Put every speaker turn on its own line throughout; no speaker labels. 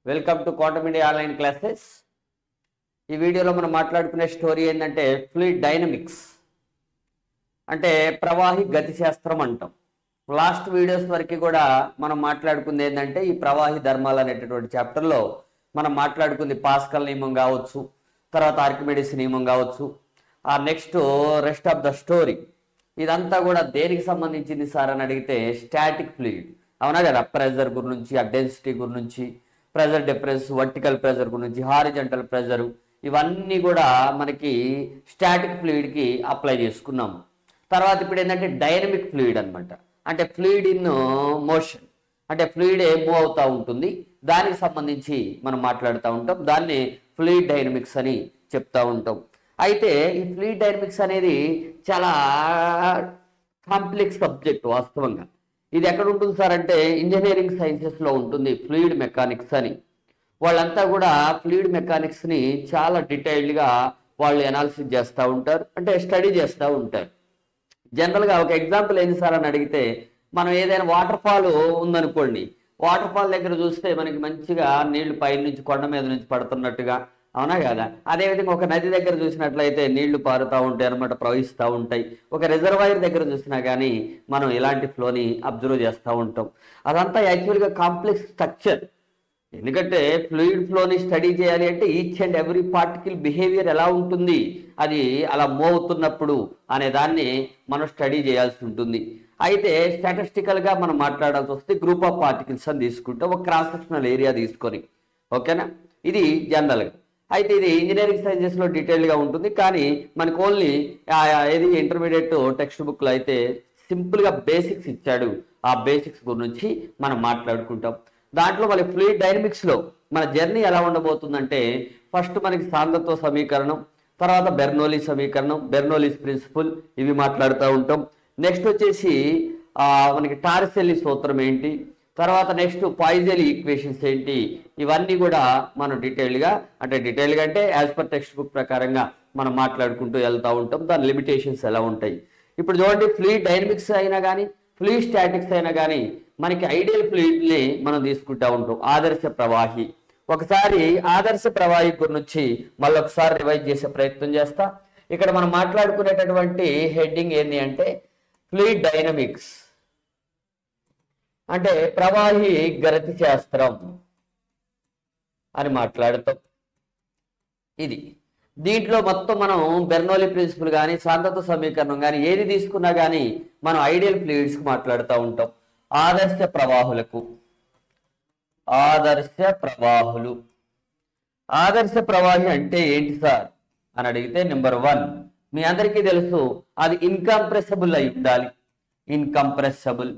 Welcome to quantum India online classes. ఈ వీడియోలో మనం మాట్లాడుకునే స్టోరీ ఏంటంటే ఫ్లూయిడ్ డైనమిక్స్, అంటే ప్రవాహి గతి శాస్త్రం అంటాం. లాస్ట్ వీడియోస్ వరకు కూడా మనం మాట్లాడుకుంది ఏంటంటే ఈ ప్రవాహి ధర్మాలు అనేటటువంటి చాప్టర్లో మనం మాట్లాడుకుంది పాస్కల్ నియమం కావచ్చు, తర్వాత ఆర్కిమెడిస్ నియమం కావచ్చు, ఆ next rest of the story. ఇదంతా కూడా దేనికి సంబంధించింది సార్ అని అడిగితే స్టాటిక్ ఫ్లూయిడ్, అవునా కదా. ప్రెజర్ గురించి, ఆ డెన్సిటీ గురించి, ప్రెజర్ డిఫరెన్స్, వర్టికల్ ప్రెజర్ గురించి, హారిజంటల్ ప్రెజరు, ఇవన్నీ కూడా మనకి స్టాటిక్ ఫ్లూయిడ్కి అప్లై చేసుకున్నాము. తర్వాత ఇప్పుడు ఏంటంటే డైనమిక్ ఫ్లూయిడ్ అనమాట, అంటే ఫ్లూయిడ్ ఇన్ మోషన్, అంటే ఫ్లూయిడ్ మూవ్ అవుతూ ఉంటుంది, దానికి సంబంధించి మనం మాట్లాడుతూ ఉంటాం. దాన్ని ఫ్లూయిడ్ డైనమిక్స్ అని చెప్తూ ఉంటాం. అయితే ఈ ఫ్లూయిడ్ డైనమిక్స్ అనేది చాలా కాంప్లెక్స్ సబ్జెక్ట్ వాస్తవంగా. ఇది ఎక్కడ ఉంటుంది సార్ అంటే ఇంజనీరింగ్ సైన్సెస్లో ఉంటుంది, ఫ్లూయిడ్ మెకానిక్స్ అని. వాళ్ళంతా కూడా ఫ్లూయిడ్ మెకానిక్స్ని చాలా డీటెయిల్డ్గా వాళ్ళు అనాలిసిస్ చేస్తూ ఉంటారు, అంటే స్టడీ చేస్తూ ఉంటారు. జనరల్గా ఒక ఎగ్జాంపుల్ ఏంటి సార్ అని అడిగితే, మనం ఏదైనా వాటర్ ఫాల్ ఉందనుకోండి, వాటర్ ఫాల్ దగ్గర చూస్తే మనకి మంచిగా నీళ్లు పై నుంచి కొండ మీద నుంచి పడుతున్నట్టుగా, అవునా కదా. అదేవిధంగా ఒక నది దగ్గర చూసినట్లయితే నీళ్లు పారుతూ ఉంటాయి అనమాట, ప్రవహిస్తూ ఉంటాయి. ఒక రిజర్వాయర్ దగ్గర చూసినా కానీ మనం ఇలాంటి ఫ్లోని అబ్జర్వ్ చేస్తూ ఉంటాం. అదంతా యాక్చువల్గా కాంప్లెక్స్ స్ట్రక్చర్. ఎందుకంటే ఫ్లూయిడ్ ఫ్లోని స్టడీ చేయాలి అంటే each and every particle behaviour ఎలా ఉంటుంది, అది అలా మూవ్ అవుతున్నప్పుడు అనే దాన్ని మనం స్టడీ చేయాల్సి ఉంటుంది. అయితే స్టాటిస్టికల్గా మనం మాట్లాడాల్సి వస్తే గ్రూప్ ఆఫ్ పార్టికల్స్ అని తీసుకుంటే ఒక క్రాస్ సెక్షనల్ ఏరియా తీసుకొని, ఓకేనా. ఇది జనరల్గా. అయితే ఇది ఇంజనీరింగ్ సైన్సెస్లో డీటెయిల్గా ఉంటుంది, కానీ మనకు ఓన్లీ ఏది ఇంటర్మీడియట్ టెక్స్ట్ బుక్లో అయితే సింపుల్గా బేసిక్స్ ఇచ్చాడు. ఆ బేసిక్స్ గురించి మనం మాట్లాడుకుంటాం. దాంట్లో మళ్ళీ ఫ్లూయిడ్ డైనమిక్స్లో మన జర్నీ ఎలా ఉండబోతుందంటే, ఫస్ట్ మనకి సాంద్రత్వ సమీకరణం, తర్వాత బెర్నౌలీ సమీకరణం, బెర్నౌలీస్ ప్రిన్సిపల్, ఇవి మాట్లాడుతూ ఉంటాం. నెక్స్ట్ వచ్చేసి మనకి టార్రిసెల్లి సూత్రం ఏంటి, తర్వాత నెక్స్ట్ పాయిజన్ ఈక్వేషన్స్ ఏంటి, ఇవన్నీ కూడా మనం డీటెయిల్గా అంటే యాజ్ పర్ టెక్స్ట్ బుక్ ప్రకారంగా మనం మాట్లాడుకుంటూ వెళ్తూ ఉంటాం. దాని లిమిటేషన్స్ ఎలా ఉంటాయి. ఇప్పుడు చూడండి, ఫ్లూయిడ్ డైనమిక్స్ అయినా కానీ ఫ్లూయిడ్ స్టాటిక్స్ అయినా కానీ మనకి ఐడియల్ ఫ్లూయిడ్ని మనం తీసుకుంటూ ఉంటాం, ఆదర్శ ప్రవాహి. ఒకసారి ఆదర్శ ప్రవాహి గురించి మళ్ళీ ఒకసారి రివైజ్ చేసే ప్రయత్నం చేస్తా. ఇక్కడ మనం మాట్లాడుకునేటటువంటి హెడ్డింగ్ ఏంటి అంటే ఫ్లూయిడ్ డైనమిక్స్, అంటే ప్రవాహి గతి శాస్త్రం అని మాట్లాడుతాం. ఇది దీంట్లో మొత్తం మనం బెర్నౌలీ ప్రిన్సిపల్ కానీ సాంద్రత సమీకరణం కానీ ఏది తీసుకున్నా కానీ మనం ఐడియల్ ఫ్లూయిడ్స్కి మాట్లాడుతూ ఉంటాం. ఆదర్శ ప్రవాహులకు, ఆదర్శ ప్రవాహులు, ఆదర్శ ప్రవాహి అంటే ఏంటి సార్ అని అడిగితే, నెంబర్ 1 మీ అందరికీ తెలుసు, అది ఇన్కంప్రెసిబుల్ అయి ఉండాలి. ఇన్కంప్రెసిబుల్,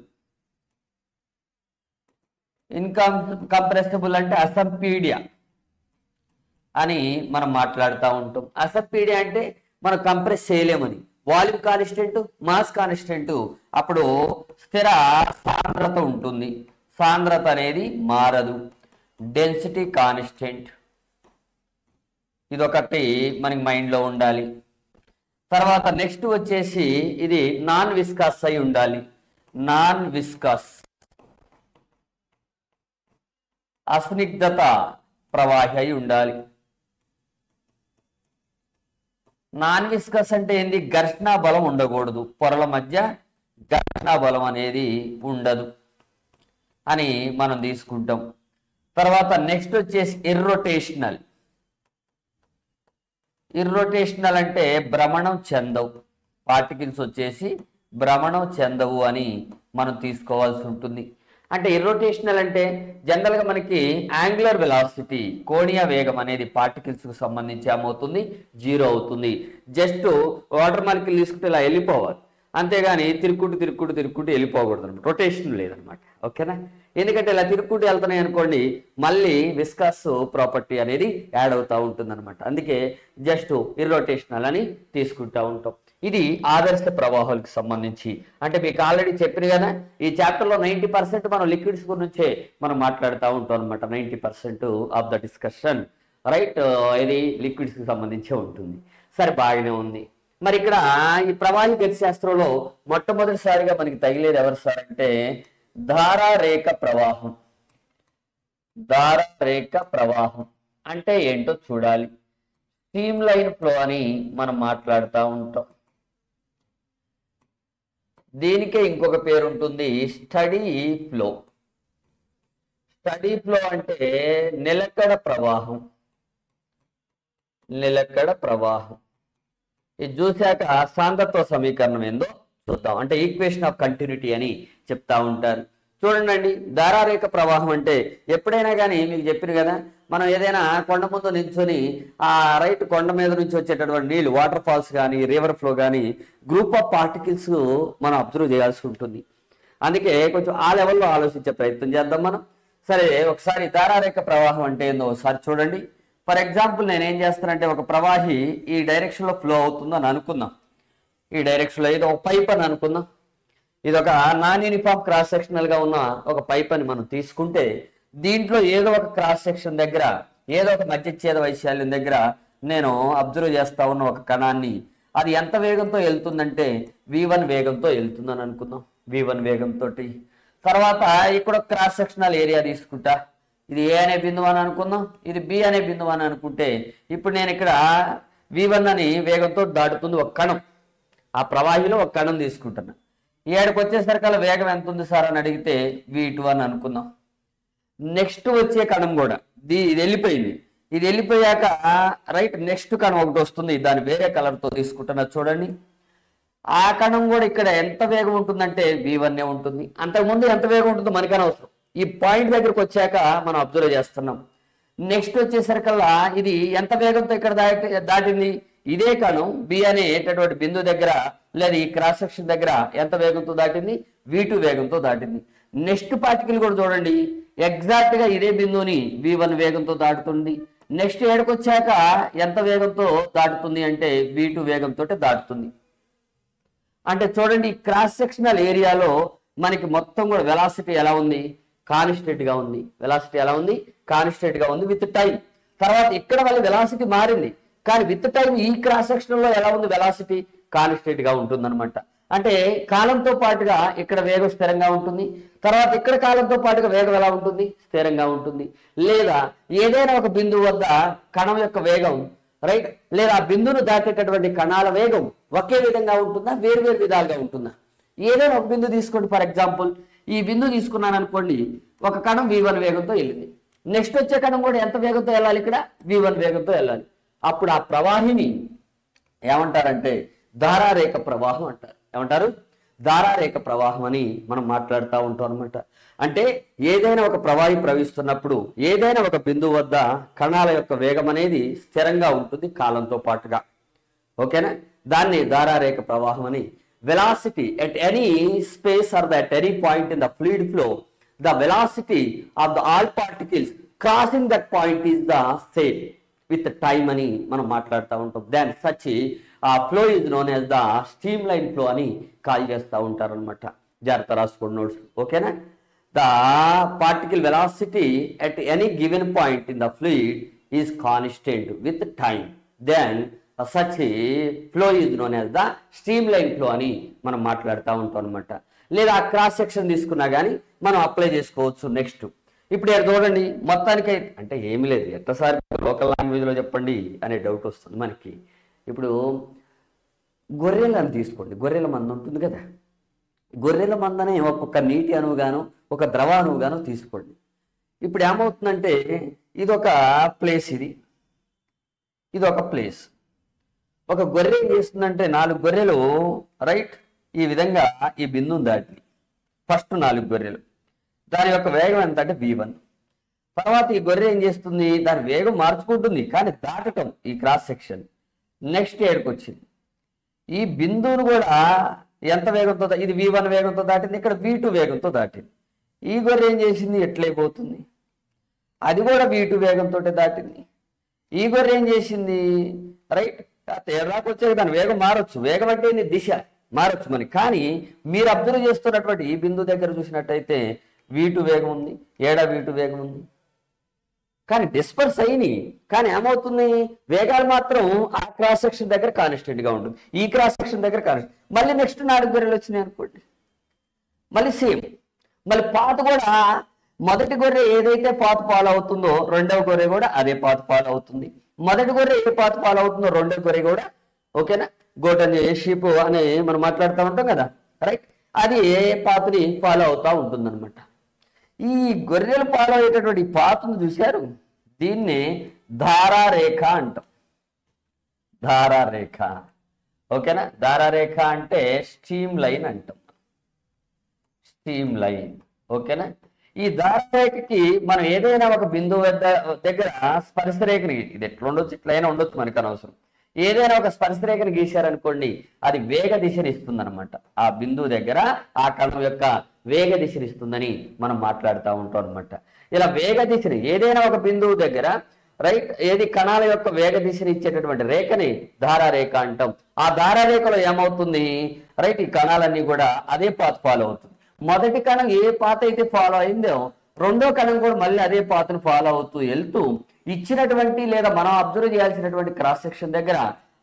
ఇన్కంప్రెసిబుల్ అంటే అసంపీడ్య అని మనం మాట్లాడుతూ ఉంటాం. అసంపీడ్య అంటే మనం కంప్రెస్ చేయలేమని. వాల్యూమ్ కాన్స్టెంట్, మాస్ కాన్స్టెంట్, అప్పుడు స్థిర సాంద్రత ఉంటుంది, సాంద్రత అనేది మారదు. డెన్సిటీ కాన్స్టెంట్, ఇదొకటి మనకి మైండ్లో ఉండాలి. తర్వాత నెక్స్ట్ వచ్చేసి ఇది నాన్ విస్కస్ అయి ఉండాలి. నాన్ విస్కస్, అస్నిగ్ధత ప్రవాహి అయి ఉండాలి. నాన్ విస్కస్ అంటే ఏంది, ఘర్షణ బలం ఉండకూడదు, పొరల మధ్య ఘర్షణ బలం అనేది ఉండదు అని మనం తీసుకుంటాం. తర్వాత నెక్స్ట్ వచ్చేసి ఇర్రొటేషనల్. ఇర్రొటేషనల్ అంటే భ్రమణం చెందవు, పార్టికల్స్ వచ్చేసి భ్రమణం చెందవు అని మనం తీసుకోవాల్సి ఉంటుంది. అంటే ఇర్రొటేషనల్ అంటే జనరల్గా మనకి యాంగులర్ వెలాసిటీ, కోణీయ వేగం అనేది పార్టికల్స్కి సంబంధించి ఏమవుతుంది, 0 అవుతుంది. జస్ట్ వాటర్ మాలిక్యూల్ తీసుకుంటే ఇలా వెళ్ళిపోవాలి, అంతేగాని తిరుక్కుంటూ వెళ్ళిపోకూడదు అనమాట. రొటేషన్ లేదనమాట, ఓకేనా. ఎందుకంటే ఇలా తిరుక్కుంటూ వెళ్తున్నాయి అనుకోండి, మళ్ళీ విస్కస్ ప్రాపర్టీ అనేది యాడ్ అవుతూ ఉంటుంది అనమాట. అందుకే జస్ట్ ఇర్రొటేషనల్ అని తీసుకుంటూ ఉంటాం. ఇది ఆదర్శ ప్రవాహాలకు సంబంధించి. అంటే మీకు ఆల్రెడీ చెప్పిన కదా, ఈ చాప్టర్లో 90% మనం లిక్విడ్స్ గురించే మనం మాట్లాడుతూ ఉంటాం అనమాట. 90% ఆఫ్ ద డిస్కషన్ రైట్ ఇది లిక్విడ్స్కి సంబంధించే ఉంటుంది. సరే, బాగానే ఉంది. మరి ఇక్కడ ఈ ప్రవాహి గతి శాస్త్రంలో మొట్టమొదటిసారిగా మనకి తగిలేది ఎవరు సార్ అంటే ధారారేఖ ప్రవాహం. ధారారేఖ ప్రవాహం అంటే ఏంటో చూడాలి. స్ట్రీమ్ లైన్ ఫ్లో అని మనం మాట్లాడుతూ ఉంటాం. దీనికే ఇంకొక పేరు ఉంటుంది, స్టడీ ఫ్లో. స్టడీ ఫ్లో అంటే నిలకడ ప్రవాహం. నిలకడ ప్రవాహం. ఇది చూశాక సాంద్రత్వ సమీకరణం ఏందో చూద్దాం. అంటే ఈక్వేషన్ ఆఫ్ కంటిన్యూటీ అని చెప్తా ఉంటారు. చూడండి, ధారారేఖ ప్రవాహం అంటే ఎప్పుడైనా కానీ మీకు చెప్పిన కదా, మనం ఏదైనా కొండ ముందు నించుని ఆ రైట్ కొండ మీద నుంచి వచ్చేటటువంటి నీళ్ళు, వాటర్ ఫాల్స్ కానీ రివర్ ఫ్లో కానీ గ్రూప్ ఆఫ్ పార్టికల్స్ మనం అబ్జర్వ్ చేయాల్సి ఉంటుంది. అందుకే కొంచెం ఆ లెవెల్లో ఆలోచించే ప్రయత్నం చేద్దాం మనం. సరే, ఒకసారి ధారారేఖ ప్రవాహం అంటే ఏందో ఒకసారి చూడండి. ఫర్ ఎగ్జాంపుల్ నేను ఏం చేస్తానంటే, ఒక ప్రవాహి ఈ డైరెక్షన్లో ఫ్లో అవుతుందో అని అనుకుందాం. ఈ డైరెక్షన్లో ఏదో ఒక పైప్ అని అనుకుందాం. ఇది ఒక నాన్ యూనిఫామ్ క్రాస్ సెక్షనల్గా ఉన్న ఒక పైప్ అని మనం తీసుకుంటే, దీంట్లో ఏదో ఒక క్రాస్ సెక్షన్ దగ్గర, ఏదో ఒక మధ్యఛేద వైశాల్యం దగ్గర నేను అబ్జర్వ్ చేస్తా ఉన్న ఒక కణాన్ని, అది ఎంత వేగంతో వెళ్తుందంటే v1 వేగంతో వెళ్తుందని అనుకుందాం. v1 వేగంతో. తర్వాత ఇక్కడ క్రాస్ సెక్షనల్ ఏరియా తీసుకుంటా. ఇది ఏ అనే బిందువు అని అనుకుందాం, ఇది బి అనే బిందువు అని అనుకుంటే, ఇప్పుడు నేను ఇక్కడ v1 అని వేగంతో దాటుతుంది ఒక కణం. ఆ ప్రవాహిలో ఒక కణం తీసుకుంటున్నా. ఏడుకు వచ్చేసరికల్లా వేగం ఎంత ఉంది సార్ అని అడిగితే v2 అని అనుకుందాం. నెక్స్ట్ వచ్చే కణం కూడా ఇది వెళ్ళిపోయింది. ఇది వెళ్ళిపోయాక రైట్ నెక్స్ట్ కణం ఒకటి వస్తుంది, దాన్ని వేరే కలర్తో తీసుకుంటున్నా చూడండి. ఆ కణం కూడా ఇక్కడ ఎంత వేగం ఉంటుందంటే v1 ఉంటుంది. అంతకుముందు ఎంత వేగం ఉంటుందో మనకనే అవసరం. ఈ పాయింట్ దగ్గరకు వచ్చాక మనం అబ్జర్వ్ చేస్తున్నాం. నెక్స్ట్ వచ్చేసరికల్లా ఇది ఎంత వేగంతో ఇక్కడ దాటింది, ఇదే కణం బి అనేటటువంటి బిందువు దగ్గర లేదా ఈ క్రాస్ సెక్షన్ దగ్గర ఎంత వేగంతో దాటింది, v2 వేగంతో దాటింది. నెక్స్ట్ పార్టికల్ కూడా చూడండి, ఎగ్జాక్ట్ గా ఇదే బిందువుని v1 వేగంతో దాటుతుంది. నెక్స్ట్ ఏడుకు వచ్చాక ఎంత వేగంతో దాటుతుంది అంటే v2 వేగంతో దాటుతుంది. అంటే చూడండి, క్రాస్ సెక్షనల్ ఏరియాలో మనకి మొత్తం కూడా వెలాసిటీ ఎలా ఉంది, కాన్స్టెంట్ గా ఉంది. వెలాసిటీ ఎలా ఉంది, కాన్స్టెంట్ గా ఉంది విత్ టైం. తర్వాత ఇక్కడ వాళ్ళ వెలాసిటీ మారింది, కానీ విత్ టైం ఈ క్రాస్ సెక్షన్ లో ఎలా ఉంది, వెలాసిటీ కాన్స్టెంట్ గా ఉంటుంది అనమాట. అంటే కాలంతో పాటుగా ఇక్కడ వేగం స్థిరంగా ఉంటుంది, తర్వాత ఇక్కడ కాలంతో పాటుగా వేగం ఎలా ఉంటుంది, స్థిరంగా ఉంటుంది. లేదా ఏదైనా ఒక బిందువు వద్ద కణం యొక్క వేగం రైట్, లేదా ఆ బిందువును దాటేటటువంటి కణాల వేగం ఒకే విధంగా ఉంటుందా, వేరు వేరు విధాలుగా ఉంటుందా. ఏదైనా ఒక బిందువు తీసుకోండి. ఫర్ ఎగ్జాంపుల్ ఈ బిందువు తీసుకున్నాను అనుకోండి, ఒక కణం v1 వేగంతో వెళ్ళింది. నెక్స్ట్ వచ్చే కణం కూడా ఎంత వేగంతో వెళ్ళాలి, ఇక్కడ v1 వేగంతో వెళ్ళాలి. అప్పుడు ఆ ప్రవాహిని ఏమంటారంటే ధారారేఖ ప్రవాహం అంటారు. ఏమంటారు, ధారారేఖ ప్రవాహం అని మనం మాట్లాడుతూ ఉంటాం అనమాట. అంటే ఏదైనా ఒక ప్రవాహి ప్రవహిస్తున్నప్పుడు ఏదైనా ఒక బిందువు వద్ద కణాల యొక్క వేగం అనేది స్థిరంగా ఉంటుంది కాలంతో పాటుగా. ఓకేనా, దాన్ని ధారారేఖ ప్రవాహం అని. velocity at any space or at any point in the fluid flow, the velocity of the all particles crossing that point is the same with the time అని మనం మాట్లాడుతూ ఉంటాం. then such flow is known as the streamline flow అని call చేస్తూ ఉంటారు అనమాట. జాగ్రత్త రాసుకోండి నోట్స్. ఓకేనా, the particle velocity at any given point in the fluid is constant with time, then such flow is known as the streamline flow అని మనం మాట్లాడుతూ ఉంటాం అనమాట. లేదా క్రాస్ సెక్షన్ తీసుకున్నా కానీ మనం అప్లై చేసుకోవచ్చు. నెక్స్ట్ ఇప్పుడు ఇక్కడ చూడండి, మొత్తానికి అంటే ఏమి లేదు, ఎట్టసారి లోకల్ లాంగ్వేజ్లో చెప్పండి అనే డౌట్ వస్తుంది మనకి. ఇప్పుడు గొర్రెలను తీసుకోండి, గొర్రెల మంద ఉంటుంది కదా, గొర్రెల మందనే ఒక్కొక్క నీటి అణువుగాను ఒక ద్రవ అణువుగాను తీసుకోండి. ఇప్పుడు ఏమవుతుందంటే ఇది ఒక ప్లేస్, ఇది ఒక ప్లేస్. ఒక గొర్రె ఏం చేస్తుందంటే 4 గొర్రెలు రైట్ ఈ విధంగా ఈ బిందువుని దాటి ఫస్ట్ 4 గొర్రెలు, దాని యొక్క వేగం ఎంత అంటే v1. తర్వాత ఈ గొర్రె ఏం చేస్తుంది, దాని వేగం మార్చుకుంటుంది కానీ దాటటం ఈ క్రాస్ సెక్షన్. నెక్స్ట్ ఏడుకు వచ్చింది, ఈ బిందువును కూడా ఎంత వేగంతో, ఇది v1 వేగంతో దాటింది, ఇక్కడ v2 వేగంతో దాటింది. ఈ గొర్రె ఏం చేసింది, ఎట్లయిపోతుంది, అది కూడా v2 వేగంతో దాటింది. ఈ గొర్రె ఏం చేసింది రైట్ తేడాకు వచ్చే దాని వేగం మారొచ్చు, వేగం అంటే దిశ మారొచ్చు మనకి. కానీ మీరు అబ్జర్వ్ చేస్తున్నటువంటి ఈ బిందువు దగ్గర చూసినట్టయితే v2 వేగం ఉంది, v2 వేగం ఉంది, కానీ డిస్పర్స్ అయినాయి. కానీ ఏమవుతుంది, వేగాలు మాత్రం ఆ క్రాస్ సెక్షన్ దగ్గర కాన్స్టెంట్ గా ఉంటుంది, ఈ క్రాస్ సెక్షన్ దగ్గర కాన్స్టెంట్. మళ్ళీ నెక్స్ట్ 4 గొర్రెలు వచ్చినాయి అనుకోండి, మళ్ళీ సేమ్, మళ్ళీ పాత కూడా మొదటి గొర్రె ఏదైతే పాత్ ఫాలో అవుతుందో రెండవ గొర్రె కూడా అదే పాత్ ఫాలో అవుతుంది. మొదటి గొర్రె ఏ పాత్ ఫాలో అవుతుందో రెండవ గొర్రె కూడా, ఓకేనా, గోట్ అని షీప్ అని మనం మాట్లాడుతూ ఉంటాం కదా, రైట్, అది ఏ పాత్ని ఫాలో అవుతూ ఉంటుంది అనమాట. ఈ గొర్రెలు ఫాలో అయ్యేటటువంటి పాత్ను చూశారు, దీన్ని ధారారేఖ అంటాం. ధారారేఖ, ఓకేనా. ధారారేఖ అంటే స్ట్రీమ్ లైన్ అంటాం, స్ట్రీమ్ లైన్, ఓకేనా. ఈ ధారారేఖకి మనం ఏదైనా ఒక బిందువు దగ్గర స్పర్శరేఖని, ఇది ఎట్లా ఉండొచ్చు, ఇట్లయినా ఉండొచ్చు, మనకు అనవసరం. ఏదైనా ఒక స్పర్శరేఖను గీశారనుకోండి, అది వేగ దిశని ఇస్తుంది అనమాట. ఆ బిందువు దగ్గర ఆ కణం యొక్క వేగ దిశని ఇస్తుందని మనం మాట్లాడుతూ ఉంటాం అనమాట. ఇలా వేగ దిశని ఏదైనా ఒక బిందువు దగ్గర, రైట్, ఏది కణాల యొక్క వేగ దిశని ఇచ్చేటటువంటి రేఖని ధారారేఖ అంటాం. ఆ ధారారేఖలో ఏమవుతుంది, రైట్, ఈ కణాలన్నీ కూడా అదే పాత్ ఫాలో అవుతుంది. మొదటి కణం ఏ పాత అయితే ఫాలో అయిందో రెండో కణం కూడా మళ్ళీ అదే పాతను ఫాలో అవుతూ వెళ్తూ ఇచ్చినటువంటి లేదా మనం అబ్జర్వ్ చేయాల్సినటువంటి క్రాస్ సెక్షన్ దగ్గర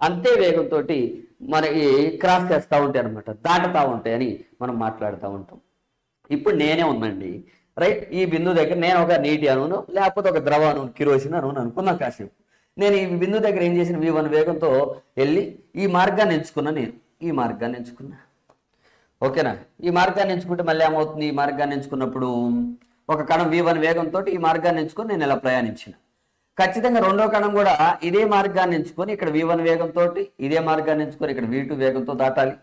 అంతే వేగంతో మనకి క్రాస్ చేస్తూ ఉంటాయి అనమాట, దాటుతూ ఉంటాయి అని మనం మాట్లాడుతూ ఉంటాం. ఇప్పుడు నేనే ఉందండి, రైట్, ఈ బిందు దగ్గర నేను ఒక నీటి అణువును లేకపోతే ఒక ద్రవ అణువును, కిరోసిన్ అణువును అనుకున్నాను కాసేపు. నేను ఈ బిందు దగ్గర ఏం చేసిన, v1 వేగంతో వెళ్ళి ఈ మార్గాన్ని ఎంచుకున్నా, నేను ఈ మార్గాన్ని ఎంచుకున్నా, ఓకేనా. ఈ మార్గాన్ని ఎంచుకుంటే మళ్ళీ ఏమవుతుంది, ఈ మార్గాన్ని ఎంచుకున్నప్పుడు ఒక కణం v1 వేగంతో ఈ మార్గాన్ని ఎంచుకొని నేను ఇలా ప్రయాణించిన. ఖచ్చితంగా రెండో కణం కూడా ఇదే మార్గాన్ని ఎంచుకొని ఇక్కడ v1 వేగంతో ఇదే మార్గాన్ని ఎంచుకొని ఇక్కడ v2 వేగంతో దాటాలి.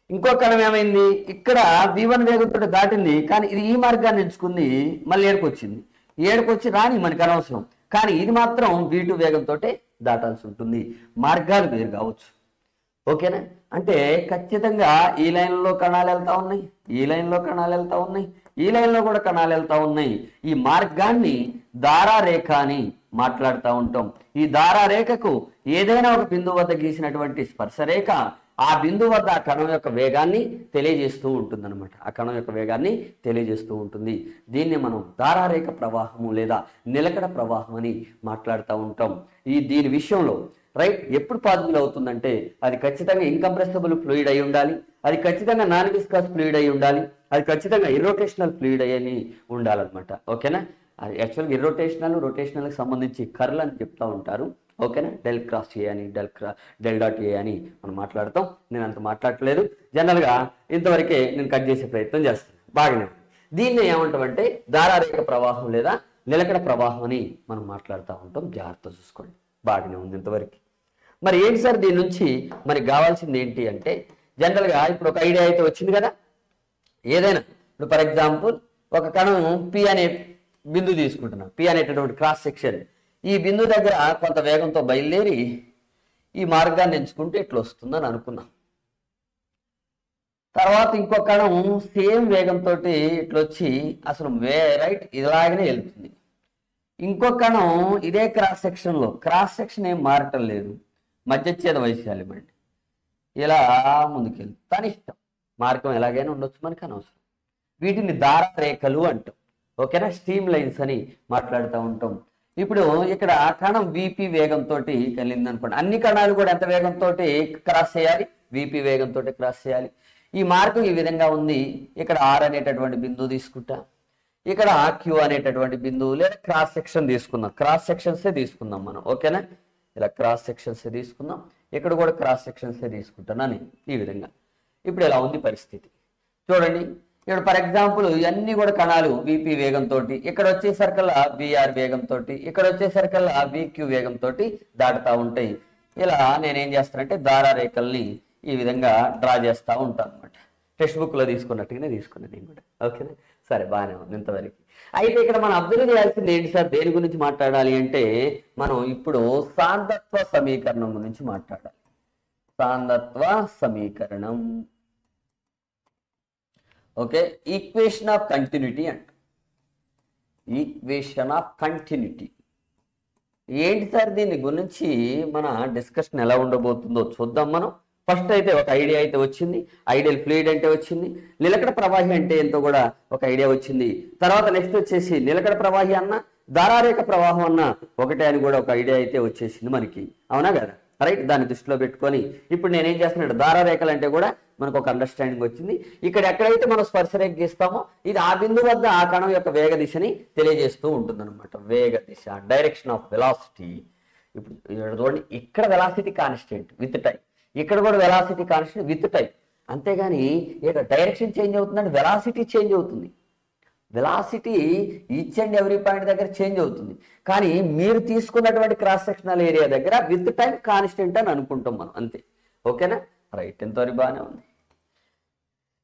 ఇంకో కణం ఏమైంది, ఇక్కడ v1 వేగంతో దాటింది, కానీ ఇది ఈ మార్గాన్ని ఎంచుకుంది, మళ్ళీ ఏడుకొచ్చింది. ఏడుకొచ్చి రాని మనకు అనవసరం, కానీ ఇది మాత్రం v2 వేగంతో దాటాల్సి ఉంటుంది. మార్గాలు వేరు కావచ్చు, ఓకేనా. అంటే ఖచ్చితంగా ఈ లైన్లో కణాలు వెళ్తా ఉన్నాయి, ఈ లైన్లో కణాలు వెళ్తా ఉన్నాయి, ఈ లైన్లో కూడా కణాలు వెళ్తా ఉన్నాయి. ఈ మార్గాన్ని ధారారేఖ అని మాట్లాడుతూ ఉంటాం. ఈ ధారారేఖకు ఏదైనా ఒక బిందువు వద్ద గీసినటువంటి స్పర్శరేఖ ఆ బిందువు వద్ద ఆ కణం యొక్క వేగాన్ని తెలియజేస్తూ ఉంటుంది అనమాట. ఆ కణం యొక్క వేగాన్ని తెలియజేస్తూ ఉంటుంది. దీన్ని మనం ధారారేఖ ప్రవాహము లేదా నిలకడ ప్రవాహం అని మాట్లాడుతూ ఉంటాం. దీని విషయంలో, రైట్, ఎప్పుడు పాసిబుల్ అవుతుందంటే అది ఖచ్చితంగా ఇన్కంప్రెసిబుల్ ఫ్లూయిడ్ అయి ఉండాలి, అది ఖచ్చితంగా నాన్ విస్కస్ ఫ్లూయిడ్ అయి ఉండాలి, అది ఖచ్చితంగా ఇర్రోటేషనల్ ఫ్లూయిడ్ అని ఉండాలన్నమాట, ఓకేనా. అది యాక్చువల్గా ఇర్రోటేషనల్, రొటేషనల్కి సంబంధించి కర్ల్ అని చెప్తూ ఉంటారు, ఓకేనా. డెల్ క్రాస్ ఏ అని, డెల్ డాట్ ఏ అని మనం మాట్లాడతాం. నేను అంత మాట్లాడట్లేదు, జనరల్గా ఇంతవరకే నేను కట్ చేసే ప్రయత్నం చేస్తాను. బాగానే ఉంది. దీన్ని ఏమంటామంటే ధారారేఖ ప్రవాహం లేదా నిలకడ ప్రవాహం అని మనం మాట్లాడుతూ ఉంటాం. జాగ్రత్త చూసుకోండి, బాగానే ఉంది ఇంతవరకు. మరి ఏంటి సార్ దీని నుంచి మనకి కావాల్సింది ఏంటి అంటే, జనరల్గా ఇప్పుడు ఒక ఐడియా అయితే వచ్చింది కదా. ఏదైనా ఇప్పుడు ఫర్ ఎగ్జాంపుల్ ఒక కణం పి అనే బిందు తీసుకుంటున్నాం, పి అనేటటువంటి క్రాస్ సెక్షన్. ఈ బిందు దగ్గర కొంత వేగంతో బయలుదేరి ఈ మార్గాన్ని ఎంచుకుంటే ఇట్లా వస్తుందని అనుకున్నాం. తర్వాత ఇంకో కణం సేమ్ వేగంతో ఇట్లా వచ్చి అసలు రైట్ ఇలాగనే వెళ్తుంది. ఇంకో కణం ఇదే క్రాస్ సెక్షన్లో, క్రాస్ సెక్షన్ ఏం మారటం లేదు, మధ్యచ్ఛేద వైశాల్యం అండి, ఇలా ముందుకెళ్ళి తన ఇష్టం, మార్గం ఎలాగైనా ఉండొచ్చు, మనకు అనవసరం. వీటిని ధారారేఖలు అంటాం, ఓకేనా. స్ట్రీమ్ లైన్స్ అని మాట్లాడుతూ ఉంటాం. ఇప్పుడు ఇక్కడ కణం VP వేగంతో వెళ్ళింది అనుకోండి, అన్ని కణాలు కూడా ఎంత వేగంతో క్రాస్ చేయాలి, VP వేగంతో క్రాస్ చేయాలి. ఈ మార్గం ఈ విధంగా ఉంది. ఇక్కడ R అనేటటువంటి బిందువు తీసుకుంటా, ఇక్కడ Q అనేటటువంటి బిందువు లేదా క్రాస్ సెక్షన్ తీసుకుందాం, క్రాస్ సెక్షన్సే తీసుకుందాం మనం, ఓకేనా. ఇలా క్రాస్ సెక్షన్సే తీసుకుందాం, ఇక్కడ కూడా క్రాస్ సెక్షన్సే తీసుకుంటానని ఈ విధంగా. ఇప్పుడు ఎలా ఉంది పరిస్థితి చూడండి. ఇక్కడ ఫర్ ఎగ్జాంపుల్ ఇవన్నీ కూడా కణాలు VP వేగంతో, ఇక్కడ వచ్చేసరికల్లా VR వేగంతో, ఇక్కడ వచ్చేసరికల్లా VQ వేగంతో దాటుతూ ఉంటాయి. ఇలా నేనేం చేస్తానంటే ధారారేఖల్ని ఈ విధంగా డ్రా చేస్తూ ఉంటాను అనమాట. టెక్స్ట్ బుక్లో తీసుకున్నట్టుగానే తీసుకున్నాను నేను కూడా, ఓకేనా. సరే, బాగానే ఉంది ఇంతవరకు. అయితే ఇక్కడ మనం అబ్జర్వ్ చేయాల్సింది ఏంటి సార్, దేని గురించి మాట్లాడాలి అంటే మనం ఇప్పుడు సాంద్రత్వ సమీకరణం గురించి మాట్లాడాలి. సాంద్రత్వ సమీకరణం, ఓకే. ఈక్వేషన్ ఆఫ్ కంటిన్యూటీ అంట, ఈక్వేషన్ ఆఫ్ కంటిన్యూటీ ఏంటి సార్, దీని గురించి మన డిస్కషన్ ఎలా ఉండబోతుందో చూద్దాం మనం. ఫస్ట్ అయితే ఒక ఐడియా అయితే వచ్చింది, ఐడియల్ ఫ్లూయిడ్ అంటే వచ్చింది, నిలకడ ప్రవాహి అంటే ఎంతో కూడా ఒక ఐడియా వచ్చింది. తర్వాత నెక్స్ట్ వచ్చేసి నిలకడ ప్రవాహి అన్న ధారారేఖ ప్రవాహం అన్న ఒకటే అని కూడా ఒక ఐడియా అయితే వచ్చేసింది మనకి, అవునా కదా. రైట్, దాన్ని దృష్టిలో పెట్టుకొని ఇప్పుడు నేనేం చేస్తున్నాడు, ధారారేఖలు అంటే కూడా మనకు ఒక అండర్స్టాండింగ్ వచ్చింది. ఇక్కడ ఎక్కడైతే మనం స్పర్శరేఖ గీస్తామో ఇది ఆ బిందువు వద్ద ఆ కణం యొక్క వేగ దిశని తెలియజేస్తూ ఉంటుంది అనమాట. వేగ దిశ, డైరెక్షన్ ఆఫ్ వెలాసిటీ. ఇప్పుడు ఇక్కడ చూడండి, ఇక్కడ వెలాసిటీ కాన్స్టెంట్ విత్ టైం, ఇక్కడ కూడా వెలాసిటీ కాన్స్టెంట్ విత్ టైం. అంతేగాని ఇక్కడ డైరెక్షన్ చేంజ్ అవుతుందంటే వెలాసిటీ చేంజ్ అవుతుంది. Velocity each and every point దగ్గర చేంజ్ అవుతుంది. కానీ మీరు తీసుకున్నటువంటి క్రాస్ సెక్షనల్ ఏరియా దగ్గర విత్ టైం కాన్స్టెంట్ అని అనుకుంటాం మనం, అంతే. ఓకేనా, రైట్, ఎంతవరకు బాగానే ఉంది.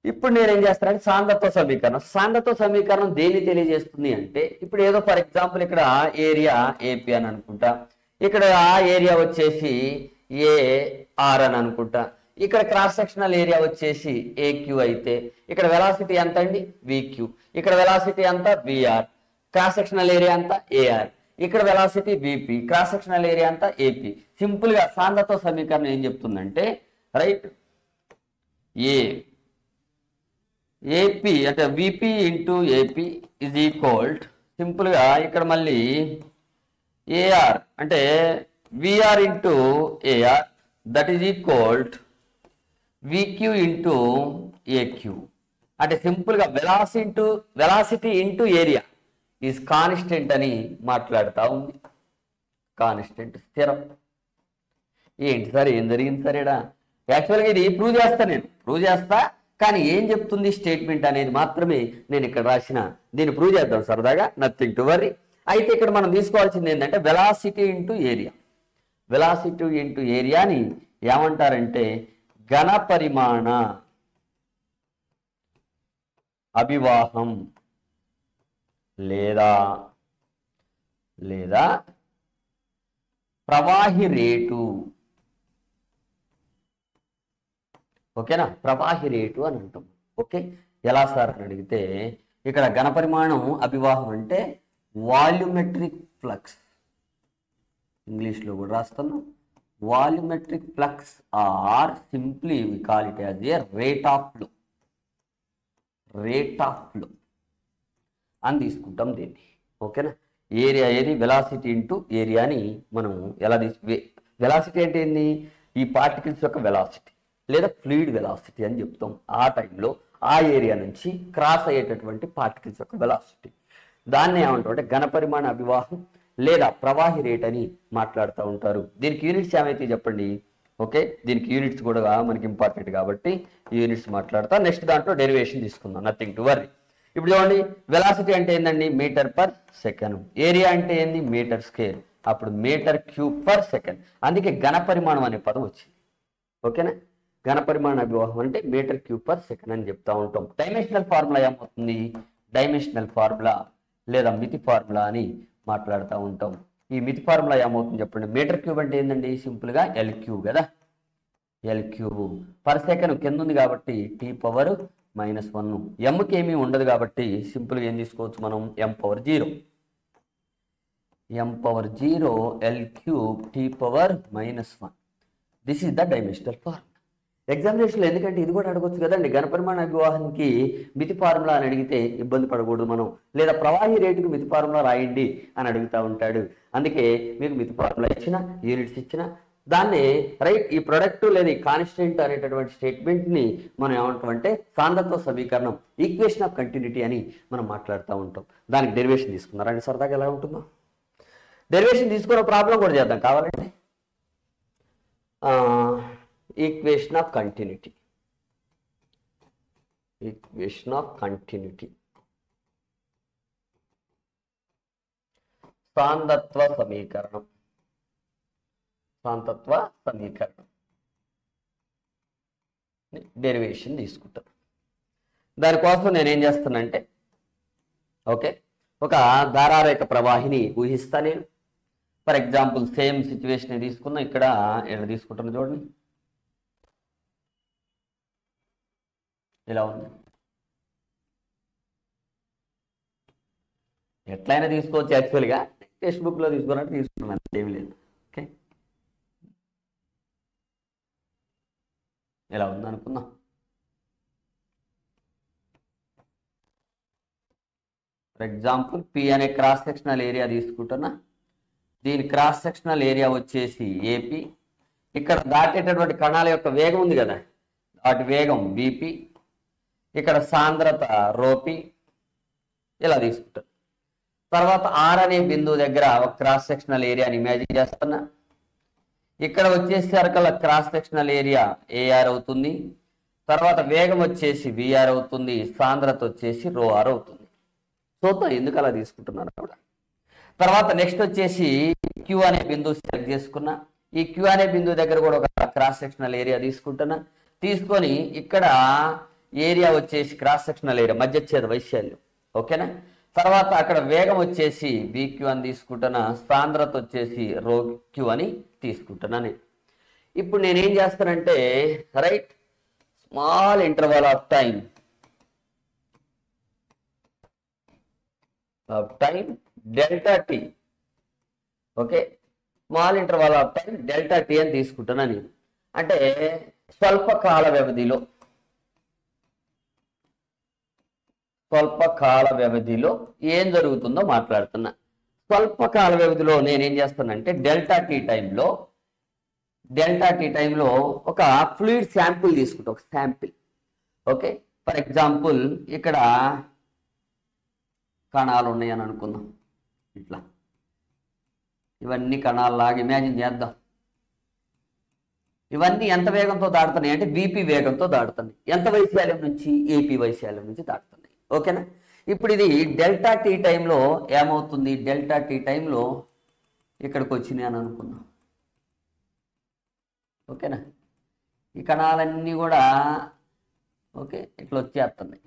ఇప్పుడు నేనేం చేస్తానంటే సాంద్రత్వ సమీకరణం. సాంద్రత్వ సమీకరణం దేన్ని తెలియజేస్తుంది అంటే, ఇప్పుడు ఏదో ఫర్ ఎగ్జాంపుల్ ఇక్కడ ఏరియా ఏపీ అని అనుకుంటా, ఇక్కడ ఆ ఏరియా వచ్చేసి ఏఆర్ అని అనుకుంటా, ఇక్కడ క్రాస్ సెక్షనల్ ఏరియా వచ్చేసి ఏక్యూ అయితే ఇక్కడ వెలాసిటీ ఎంత అండి, విక్యూ. ఇక్కడ వెలాసిటీ అంతా విఆర్, క్రాస్ సెక్షనల్ ఏరియా అంతా ఏఆర్. ఇక్కడ velocity VP, cross sectional area అంతా ఏపీ. సింపుల్ గా సాంద్రత్వ సమీకరణం ఏం చెప్తుందంటే, రైట్, ఏపీ అంటే VP into AP is equalled, simple గా ఇక్కడ మళ్ళీ ఏఆర్ అంటే VR into AR that is equalled VQ into AQ. అంటే సింపుల్ గా velocity into area is constant అని మాట్లాడుతూ ఉంది. కాన్స్టెంట్, స్థిరం. ఏంటి సార్, ఏం జరిగింది సార్ ఇక్కడ? యాక్చువల్గా ఇది ప్రూవ్ చేస్తా, నేను ప్రూవ్ చేస్తా, కానీ ఏం చెప్తుంది స్టేట్మెంట్ అనేది మాత్రమే నేను ఇక్కడ రాసిన. దీన్ని ప్రూవ్ చేద్దాం సరదాగా, నథింగ్ టు వరీ. అయితే ఇక్కడ మనం తీసుకోవాల్సింది ఏంటంటే velocity into area. Velocity into ఏరియాని ఏమంటారంటే ఘన పరిమాణ అభివాహం లేదా ప్రవాహి రేటు. ఓకేనా, ప్రవాహి రేటు అని అంటాం. ఓకే, ఎలా సార్ అని అడిగితే ఇక్కడ ఘన పరిమాణం అభివాహం అంటే వాల్యూమెట్రిక్ ఫ్లక్స్, ఇంగ్లీష్లో కూడా రాస్తాను. Volumetric flux or simply we call it as a rate of flow. Rate of flow అని తీసుకుంటాం దీన్ని. ఓకేనా, ఏరియా ఏది, వెలాసిటీ ఇంటూ ఏరియాని మనం ఎలా వెలాసిటీ అంటే ఏంది, ఈ పార్టికల్స్ యొక్క వెలాసిటీ లేదా ఫ్లూయిడ్ వెలాసిటీ అని చెప్తాం. ఆ టైంలో ఆ ఏరియా నుంచి క్రాస్ అయ్యేటటువంటి పార్టికల్స్ యొక్క వెలాసిటీ, దాన్ని ఏమంటాం అంటే ఘన పరిమాణ అభివాహం లేదా ప్రవాహి రేట్ అని మాట్లాడుతూ ఉంటారు. దీనికి యూనిట్స్ ఏమైతే చెప్పండి. ఓకే, దీనికి యూనిట్స్ కూడా మనకి ఇంపార్టెంట్ కాబట్టి యూనిట్స్ మాట్లాడతా. నెక్స్ట్ దాంట్లో డెరివేషన్ తీసుకుందాం, నథింగ్ టు వరీ. ఇప్పుడు చూడండి, వెలాసిటీ అంటే ఏందండి, మీటర్ పర్ సెకండ్. ఏరియా అంటే ఏంది, మీటర్ స్క్వేర్. అప్పుడు మీటర్ క్యూబ్ పర్ సెకండ్. అందుకే ఘన పరిమాణం అనే పదం వచ్చింది. ఓకేనా, ఘన పరిమాణ అభివాహం అంటే మీటర్ క్యూబ్ పర్ సెకండ్ అని చెప్తా ఉంటాం. డైమెన్షనల్ ఫార్ములా ఏమవుతుంది, డైమెన్షనల్ ఫార్ములా లేదా మితి ఫార్ములా అని మాట్లాడుతూ ఉంటాం. ఈ మితి ఫార్ములా ఏమవుతుంది చెప్పండి. మీటర్ క్యూబ్ అంటే ఏంటండి, సింపుల్గా ఎల్ క్యూబ్ కదా, ఎల్ క్యూబ్ పర్ సెకండ్ కింద ఉంది కాబట్టి టీ పవర్ -1. ఎంకి ఏమీ ఉండదు కాబట్టి సింపుల్గా ఏం తీసుకోవచ్చు మనం, m power 0. m power 0 L cube T power -1. This is the dimensional formula. ఎగ్జామినేషన్లో ఎందుకంటే ఇది కూడా అడగొచ్చు కదండి, ఘనపరిమాణ అభివాహానికి మితి ఫార్ములా అని అడిగితే ఇబ్బంది పడకూడదు మనం, లేదా ప్రవాహి రేటుకు మితి ఫార్ములా రాయండి అని అడుగుతూ ఉంటాడు. అందుకే మీకు మితి ఫార్ములా ఇచ్చిన, యూనిట్స్ ఇచ్చిన, దాన్ని రైట్ ఈ ప్రొడక్ట్ లేదా ఈ కాన్స్టెంట్ అనేటటువంటి స్టేట్మెంట్ని మనం ఏమంటామంటే సాంద్రత్వ సమీకరణం, ఈక్వేషన్ ఆఫ్ కంటిన్యూటీ అని మనం మాట్లాడుతూ ఉంటాం. దానికి డెరివేషన్ తీసుకున్నారండి, సరదాగా ఎలా ఉంటుందో డెరివేషన్ తీసుకున్న ప్రాబ్లం కూడా చేద్దాం కావాలంటే. Equation of continuity, equation of continuity, సాంద్రత్వ సమీకరణం, సాంద్రత్వ సమీకరణం డెరివేషన్ తీసుకుంటాను. దానికోసం నేనేం చేస్తానంటే, ఓకే, ఒక ధారారేఖ ప్రవాహిని ఊహిస్తా నేను. ఫర్ ఎగ్జాంపుల్ సేమ్ సిచ్యువేషన్ తీసుకున్నా, ఇక్కడ ఎలా తీసుకుంటాను చూడండి, ఇలా ఉంది. ఎట్లయినా తీసుకోవచ్చు, యాక్చువల్గా టెక్స్ట్ బుక్లో తీసుకున్నట్టు తీసుకున్నాను, ఏమి లేదు. ఓకే, ఎలా ఉంది అనుకుందాం. ఫర్ ఎగ్జాంపుల్ పి అనే క్రాస్ సెక్షనల్ ఏరియా తీసుకుంటున్నా. దీని క్రాస్ సెక్షనల్ ఏరియా వచ్చేసి ఏపీ. ఇక్కడ దాటేటటువంటి కణాల యొక్క వేగం ఉంది కదా, వాటి వేగం విపి, ఇక్కడ సాంద్రత రోపి, ఇలా తీసుకుంటాను. తర్వాత ఆర్ అనే బిందువు దగ్గర ఒక క్రాస్ సెక్షనల్ ఏరియాని ఇమాజిన్ చేస్తున్నా. ఇక్కడ వచ్చేసరికల్లా క్రాస్ సెక్షనల్ ఏరియా ఏఆర్ అవుతుంది. తర్వాత వేగం వచ్చేసి విఆర్ అవుతుంది, సాంద్రత వచ్చేసి రో ఆర్ అవుతుంది. చూద్దాం ఎందుకు అలా తీసుకుంటున్నాను కూడా. తర్వాత నెక్స్ట్ వచ్చేసి క్యూ అనే బిందువు సెలెక్ట్ చేసుకున్నా. ఈ క్యూ అనే బిందువు దగ్గర కూడా ఒక క్రాస్ సెక్షనల్ ఏరియా తీసుకుంటున్నా. తీసుకొని ఇక్కడ ఏరియా వచ్చేసి క్రాస్ సెక్షనల్ ఏరియా మధ్యఛేద వైశాల్యం. ఓకేనా. తర్వాత అక్కడ వేగం వచ్చేసి విక్యూ అని తీసుకుంటున్నా, సాంద్రత వచ్చేసి రో క్యూ అని తీసుకుంటున్నా. ఇప్పుడు నేనేం చేస్తానంటే right small interval of time delta T. Okay, small interval of time delta T అని తీసుకుంటున్నా నేను. అంటే స్వల్పకాల వ్యవధిలో ఏం జరుగుతుందో మాట్లాడుతున్నా. స్వల్పకాల వ్యవధిలో నేనేం చేస్తానంటే డెల్టా టీ టైంలో ఒక ఫ్లూయిడ్ శాంపుల్ తీసుకుంటా, ఒక శాంపిల్. ఓకే, ఫర్ ఎగ్జాంపుల్ ఇక్కడ కణాలు ఉన్నాయని అనుకుందాం. ఇట్లా ఇవన్నీ కణాలలాగా ఇమాజిన్ చేద్దాం. ఇవన్నీ ఎంత వేగంతో దాడుతున్నాయి అంటే బీపీ వేగంతో దాడుతున్నాయి. ఎంత వైశాల్యం నుంచి? ఏపీ వైశాల్యం నుంచి దాడుతున్నాయి. ఓకేనా. ఇప్పుడు ఇది డెల్టా టీ టైంలో ఏమవుతుంది? డెల్టా టీ టైంలో ఇక్కడికి వచ్చినాయి అని అనుకుందాం. ఓకేనా. ఈ కణాలన్నీ కూడా ఓకే ఇట్లా వచ్చేస్తున్నాయి.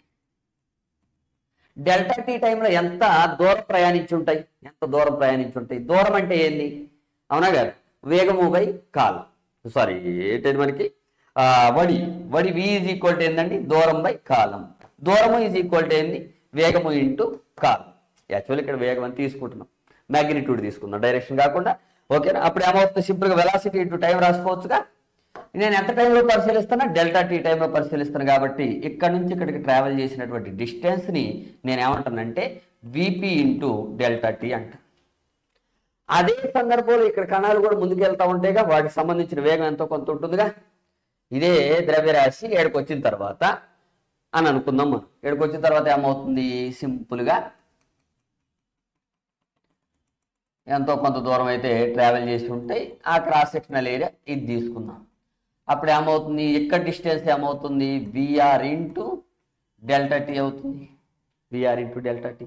డెల్టా టీ టైంలో ఎంత దూరం ప్రయాణించి ఉంటాయి? దూరం అంటే ఏంది? అవునా గారు? వేగము బై కాలం. సారీ ఏంటంటే మనకి వడి వి ఈజ్ ఈక్వల్ టు ఏంటండి? దూరం బై కాలం. దూరము ఈజ్ ఈక్వల్ టు ఏంది? వేగము ఇంటూ కాలం. యాక్చువల్లీ ఇక్కడ వేగం అని తీసుకుంటున్నాం, మ్యాగ్నిట్యూడ్ తీసుకుందాం, డైరెక్షన్ కాకుండా. ఓకేనా. అప్పుడు ఏమవుతుంది? సింపుల్గా వెలాసిటీ ఇంటూ టైం రాసుకోవచ్చుగా. నేను ఎంత టైంలో పరిశీలిస్తున్నా? డెల్టా టీ టైంలో పరిశీలిస్తాను. కాబట్టి ఇక్కడ నుంచి ఇక్కడికి ట్రావెల్ చేసినటువంటి డిస్టెన్స్ని నేను ఏమంటానంటే విపి ఇంటూ డెల్టా టీ అంట. అదే సందర్భంలో ఇక్కడ కణాలు కూడా ముందుకెళ్తా ఉంటాయిగా, వాటికి సంబంధించిన వేగం ఎంతో కొంత ఉంటుందిగా. ఇదే ద్రవ్యరాశి ఏడుకు వచ్చిన తర్వాత అని అనుకుందాం మనం. ఏడుకు వచ్చిన తర్వాత ఏమవుతుంది? సింపుల్గా ఎంతో కొంత దూరం అయితే ట్రావెల్ చేసి ఉంటాయి. ఆ క్రాస్ సెక్షనల్ ఏరియా ఇది తీసుకుందాం. అప్పుడు ఏమవుతుంది? ఇక్కడ డిస్టెన్స్ ఏమవుతుంది? విఆర్ ఇంటూ డెల్టా టీ అవుతుంది. V R into delta T.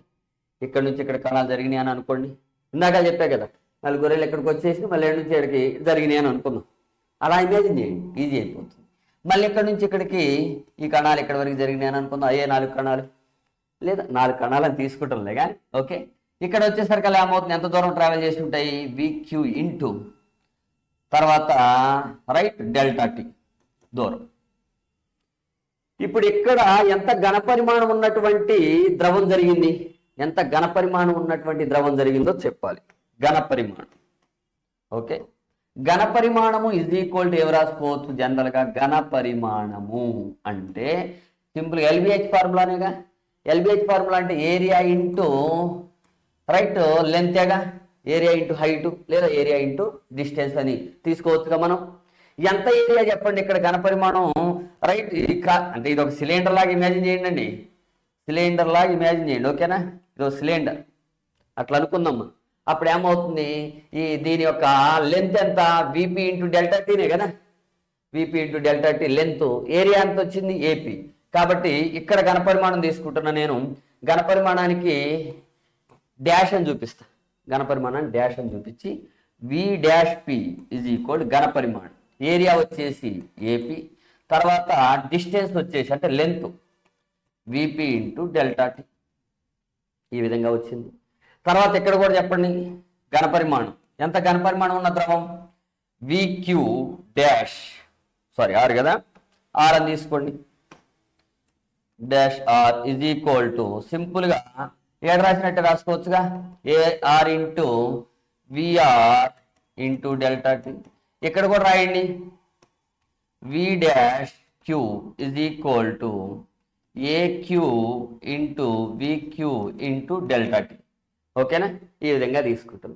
ఇక్కడ నుంచి ఇక్కడ కణాలు జరిగినాయి అని అనుకోండి. ఇందాక చెప్పా కదా, 4 గొర్రెలు ఎక్కడికి వచ్చేసి మళ్ళీ ఏడు నుంచి ఇక్కడికి జరిగినాయి అని అనుకుందాం. అలా ఇమేజిన్ చేయండి, ఈజీ అయిపోతుంది. మళ్ళీ ఇక్కడ నుంచి ఇక్కడికి ఈ కణాలు ఎక్కడి వరకు జరిగినాయి అని అనుకుందాం. అయ్యే 4 కణాలు లేదా 4 కణాలు అని తీసుకుంటాంలే కానీ. ఓకే, ఇక్కడ వచ్చేసరికి అలా ఏమవుతుంది? ఎంత దూరం ట్రావెల్ చేసి ఉంటాయి? విక్యూ ఇంటూ తర్వాత రైట్ డెల్టా టీ దూరం. ఇప్పుడు ఇక్కడ ఎంత ఘనపరిమాణం ఉన్నటువంటి ద్రవం జరిగింది? ఎంత ఘనపరిమాణం ఉన్నటువంటి ద్రవం జరిగిందో చెప్పాలి. ఘనపరిమాణం. ఓకే, ఘనపరిమాణము ఈజ్ ఈక్వల్ టు ఏం రాసుకోవచ్చు జనరల్గా? ఘనపరిమాణము అంటే సింపుల్గా ఎల్బిహెచ్ ఫార్ములానేగా. ఎల్బిహెచ్ ఫార్ములా అంటే ఏరియా ఇంటూ రైట్ లెంతేగా, ఏరియా ఇంటూ హైట్ లేదా ఏరియా ఇంటూ డిస్టెన్స్ అని తీసుకోవచ్చుగా మనం. ఎంత ఏరియా చెప్పండి ఇక్కడ ఘనపరిమాణం? రైట్ అంటే ఇది ఒక సిలిండర్ లాగా ఇమాజిన్ చేయండి అండి. సిలిండర్ లాగా ఇమాజిన్ చేయండి. ఓకేనా. ఇది ఒక సిలిండర్ అట్లా అనుకుందాం. అప్పుడు ఏమవుతుంది? దీని యొక్క లెంత్ ఎంత? విపి ఇంటూ డెల్టా టీనే కదా. VP into delta tea length. Area ఎంత వచ్చింది? ఏపీ. కాబట్టి ఇక్కడ ఘనపరిమాణం తీసుకుంటున్నా నేను. ఘనపరిమాణానికి డాష్ అని చూపిస్తా. ఘనపరిమాణాన్ని డాష్ అని చూపించి V dash P is equal ఘనపరిమాణం. ఏరియా వచ్చేసి ఏపీ, తర్వాత డిస్టెన్స్ వచ్చేసి అంటే length VP into delta T. ఈ విధంగా వచ్చింది. తర్వాత ఇక్కడ కూడా చెప్పండి ఘనపరిమాణం. ఎంత ఘనపరిమాణం ఉన్న ద్రవం? విక్యూ డాష్ సారీ ఆర్ కదా, ఆర్ అని తీసుకోండి. Dash R is equal to సింపుల్గా ఏడు రాసినట్టు రాసుకోవచ్చుగా, AR into VR into delta T. ఇక్కడ కూడా రాయండి V dash Q is equal to AQ into VQ into delta T. ఓకేనా. ఈ విధంగా తీసుకుంటాం.